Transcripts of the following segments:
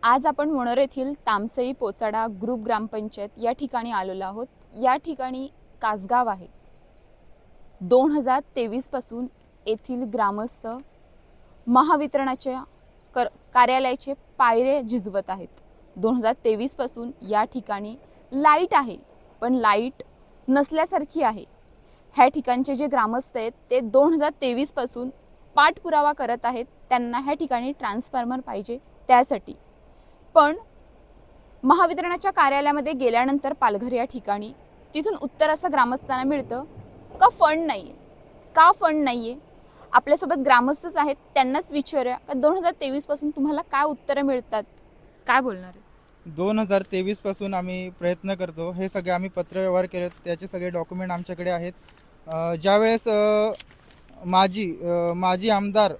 आज आपण मनोर येथील तामसई पोचाडा ग्रुप ग्रामपंचायत या ठिकाणी आलेलो आहोत. या ठिकाणी कासगाव आहे. 2023 पासून येथील ग्रामस्थ महावितरणाच्या कार्यालयाचे पायरे झिजवत आहेत. 2023 पासून या ठिकाणी लाईट आहे, पण लाईट नसल्यासारखी आहे. ह्या ठिकाणचे जे ग्रामस्थ आहेत ते 2023 पासून पाठपुरावा करत आहेत. त्यांना ह्या ठिकाणी ट्रान्सफॉर्मर पाहिजे त्यासाठी. पण महावितरणाच्या कार्यालयामध्ये गेल्यानंतर पालघर या ठिकाणी तिथून उत्तर असं ग्रामस्थांना मिळतं का फंड नाही आहे. का फंड नाही आहे? आपल्यासोबत ग्रामस्थच आहेत, त्यांनाच विचारूया का 2023 पासून तुम्हाला काय उत्तरं मिळतात, काय बोलणार आहे? 2023 पासून आम्ही प्रयत्न करतो. हे सगळे आम्ही पत्रव्यवहार केले, त्याचे सगळे डॉक्युमेंट आमच्याकडे आहेत. ज्यावेळेस माजी आमदार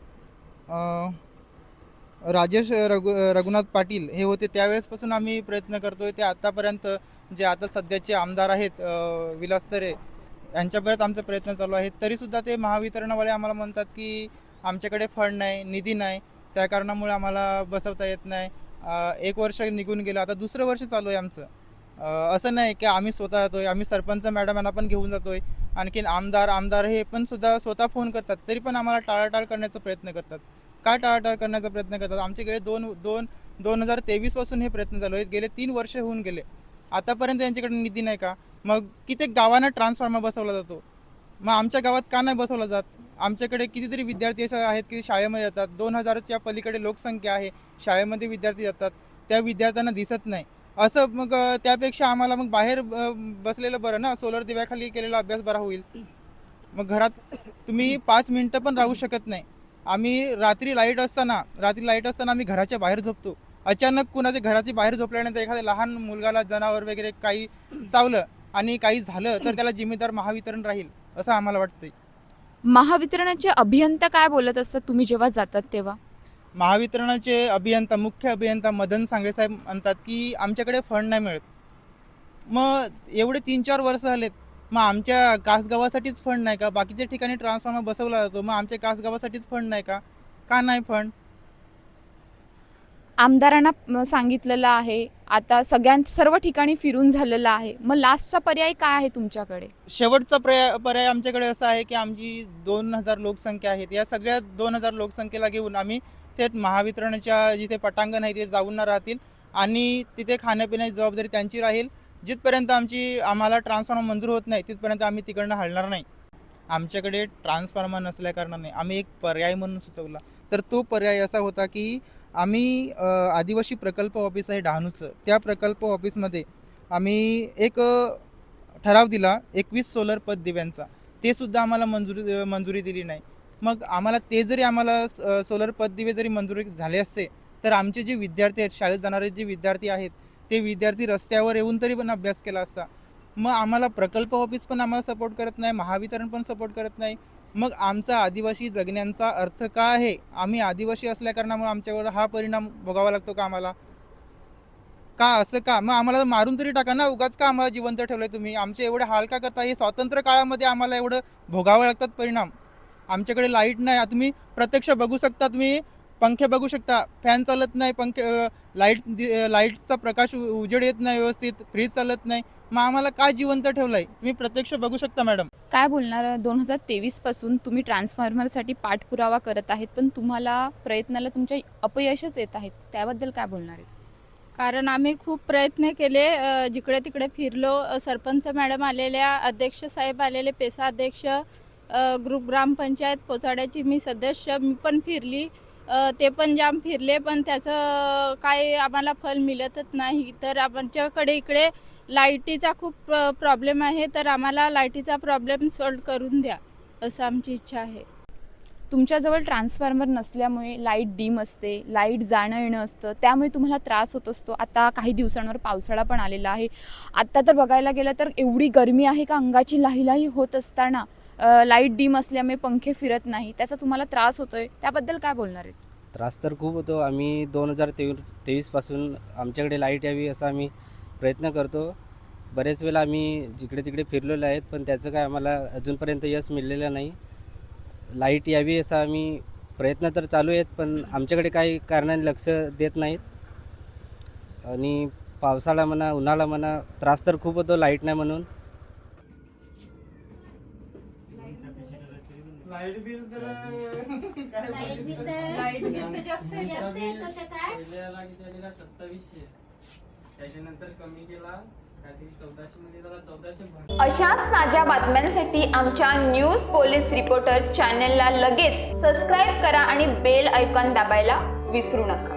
राजेश रघुनाथ पाटील हे होते, त्यावेळेसपासून आम्ही प्रयत्न करतोय. ते आतापर्यंत जे आता सध्याचे आमदार आहेत विलास तरे यांच्यापर्यंत आमचा प्रयत्न चालू आहे. तरीसुद्धा ते महावितरणवाले आम्हाला म्हणतात की आमच्याकडे फंड नाही, निधी नाही, त्या कारणामुळे आम्हाला बसवता येत नाही. 1 वर्ष निघून गेलं, आता दुसरं वर्ष चालू आहे आमचं. असं नाही की आम्ही स्वतः जातोय, आम्ही सरपंच मॅडमांना पण घेऊन जातोय. आणखीन आमदार हे पण सुद्धा स्वतः फोन करतात, तरी पण आम्हाला टाळाटाळ करण्याचा प्रयत्न करतात. काय टाळाटाळ करण्याचा प्रयत्न करतात? आमच्याकडे 2023 पासून हे प्रयत्न चालू आहेत. गेले 3 वर्ष होऊन गेले, आतापर्यंत यांच्याकडे निधी नाही का? मग कित्येक गावांना ट्रान्सफॉर्मर बसवला जातो, मग आमच्या गावात का नाही बसवला जात? आमच्याकडे कितीतरी विद्यार्थी असे आहेत की शाळेमध्ये जातात. 2000च्या पलीकडे लोकसंख्या आहे, शाळेमध्ये विद्यार्थी जातात, त्या विद्यार्थ्यांना दिसत नाही. असं मग त्यापेक्षा आम्हाला मग बाहेर बसलेलं बरं ना, सोलर दिव्याखाली केलेला अभ्यास बरा होईल. मग घरात तुम्ही 5 मिनटं पण राहू शकत नाही. आम्ही रात्री लाईट असताना आम्ही घराच्या बाहेर झोपतो. अचानक कुणाच्या घराच्या बाहेर झोपल्यानंतर एखाद्या लहान मुलगाला जनावर वगैरे काही चावलं आणि काही झालं तर त्याला जिम्मेदार महावितरण राहील असं आम्हाला वाटतंय. महावितरणाचे अभियंता काय बोलत असतात तुम्ही जेव्हा जातात तेव्हा? महावितरणाचे मुख्य अभियंता मदन सांगळे साहेब म्हणतात की आमच्याकडे फंड नाही मिळत. मग एवढे 3-4 वर्ष झालेत, मग आमच्या कासगावासाठीच फंड नाही का? बाकीच्या ठिकाणी ट्रान्सफॉर्मर बसवला जातो, मग आमच्या कासगावासाठीच फंड नाही का? का नाही फंड? आमदारांना सांगितलेलं आहे, आता सर्व ठिकाणी फिरून झालेलं आहे. मग लास्टचा पर्याय काय आहे तुमच्याकडे? शेवटचा पर्याय आमच्याकडे असा आहे की आमची 2000 लोकसंख्या आहेत. या सगळ्या 2000 लोकसंख्येला घेऊन आम्ही थेट महावितरणाच्या जिथे पटांगण आहे तिथे जाऊन राहतील आणि तिथे खाण्यापिण्याची जबाबदारी त्यांची राहील. जिथपर्यंत आम्हाला ट्रान्सफॉर्मर मंजूर होत नाही तिथपर्यंत आम्ही तिकडनं हलणार नाही. आमच्याकडे ट्रान्सफॉर्मर नसल्या कारणाने आम्ही एक पर्याय म्हणून सुचवला, तर तो पर्याय असा होता की आम्ही आदिवासी प्रकल्प ऑफिस आहे डहाणूचं, त्या प्रकल्प ऑफिसमध्ये आम्ही एक ठराव दिला 21 सोलर पद दिव्यांचा. ते सुद्धा आम्हाला मंजुरी दिली नाही. मग आम्हाला ते जरी सोलर पद दिवे जरी मंजुरी झाले असते तर आमचे जे विद्यार्थी आहेत, शाळेत जाणारे जे विद्यार्थी आहेत, ते विद्यार्थी रस्त्यावर येऊन तरी पण अभ्यास केला असता. मग आम्हाला प्रकल्प ऑफिस पण आम्हाला सपोर्ट करत नाही, महावितरण पण सपोर्ट करत नाही. मग आमचा आदिवासी जगण्याचा अर्थ काय आहे? आम्ही आदिवासी असल्या कारणामुळे आमच्यावर हा परिणाम भोगावा लागतो का आम्हाला? का असं का? मग आम्हाला मारून तरी टाका ना, उगाच का आम्हाला जिवंत ठेवलंय तुम्ही? आमचे एवढे हाल का करता? हे स्वातंत्र्य काळामध्ये आम्हाला एवढं भोगावं लागतात परिणाम. आमच्याकडे लाईट नाही, तुम्ही प्रत्यक्ष बघू शकता, तुम्ही पंखे बघू शकता, फॅन चालत नाही, लाईटचा प्रकाश उजेड येत नाही व्यवस्थित, फ्रीज चालत नाही. मग आम्हाला काय जिवंत ठेवलंय तुम्ही प्रत्यक्ष बघू शकता मॅडम. काय बोलणार? 2023 पासून तुम्ही ट्रान्सफॉर्मरसाठी पाठपुरावा करत आहेत, पण तुम्हाला प्रयत्नाला तुमच्या अपयशच येत आहेत, त्याबद्दल काय बोलणार आहे? कारण आम्ही खूप प्रयत्न केले, जिकडे तिकडे फिरलो. सरपंच मॅडम आलेल्या, अध्यक्ष साहेब आलेले, पेसा अध्यक्ष, ग्रुप ग्रामपंचायत पोचाड्याची मी सदस्य, मी पण फिरली. ते पण जाम फिरले, पण त्याचं काय आम्हाला फल मिळतच नाही. तर आमच्याकडे इकडे लाईटीचा खूप प्रॉब्लेम आहे, तर आम्हाला लाईटीचा प्रॉब्लेम सॉल्व करून द्या असं आमची इच्छा आहे. तुमच्याजवळ ट्रान्सफॉर्मर नसल्यामुळे लाईट डीम असते, लाईट जाणं येणं असतं, त्यामुळे तुम्हाला त्रास होत असतो. आता काही दिवसांवर पावसाळा पण आलेला आहे. आत्ता तर बघायला गेलं तर एवढी गरमी आहे का अंगाची लाही होत असताना लाईट डीम असल्यामुळे पंखे फिरत नाही, त्याचा तुम्हाला त्रास होतोय, त्याबद्दल काय बोलणार आहे? त्रास तर खूप होतो. आम्ही 2023 पासून आमच्याकडे लाईट यावी असा आम्ही प्रयत्न करतो. बरेच वेळा आम्ही जिकडे तिकडे फिरलेलो आहेत, पण त्याचं काय आम्हाला अजूनपर्यंत यश मिळालेलं नाही. लाईट यावी असा आम्ही प्रयत्न तर चालू आहेत, पण आमच्याकडे काही कारणाने लक्ष देत नाहीत. आणि पावसाळा म्हणा उन्हाळा म्हणा त्रास तर खूप होतो लाईट नाही म्हणून. लाईट बिल तर त्याच्यानंतर कमी केला काहीतरी 1400 मध्ये त्याला 1400 अशाच ताज्या बातम्यांसाठी आमच्या न्यूज पोलीस रिपोर्टर चॅनलला लगेच सबस्क्राईब करा आणि बेल आयकॉन दाबायला विसरू नका.